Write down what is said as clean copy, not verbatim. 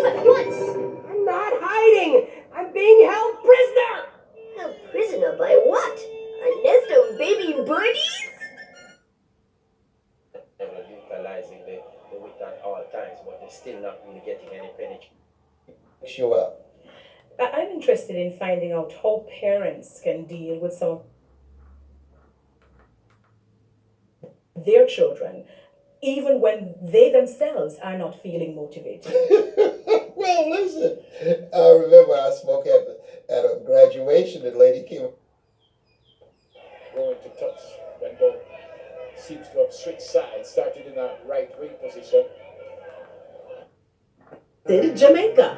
leave at once. I'm not hiding. I'm being held prisoner. Held prisoner by what? A nest of baby birdies? They were utilizing the wit at all times, but they're still not really getting any penetration. Sure. I'm interested in finding out how parents can deal with some of their children, even when they themselves are not feeling motivated. Well, listen, I remember I spoke at a graduation, and lady came going to touch when ball seems to have switched sides, started in a right wing position. Jamaica.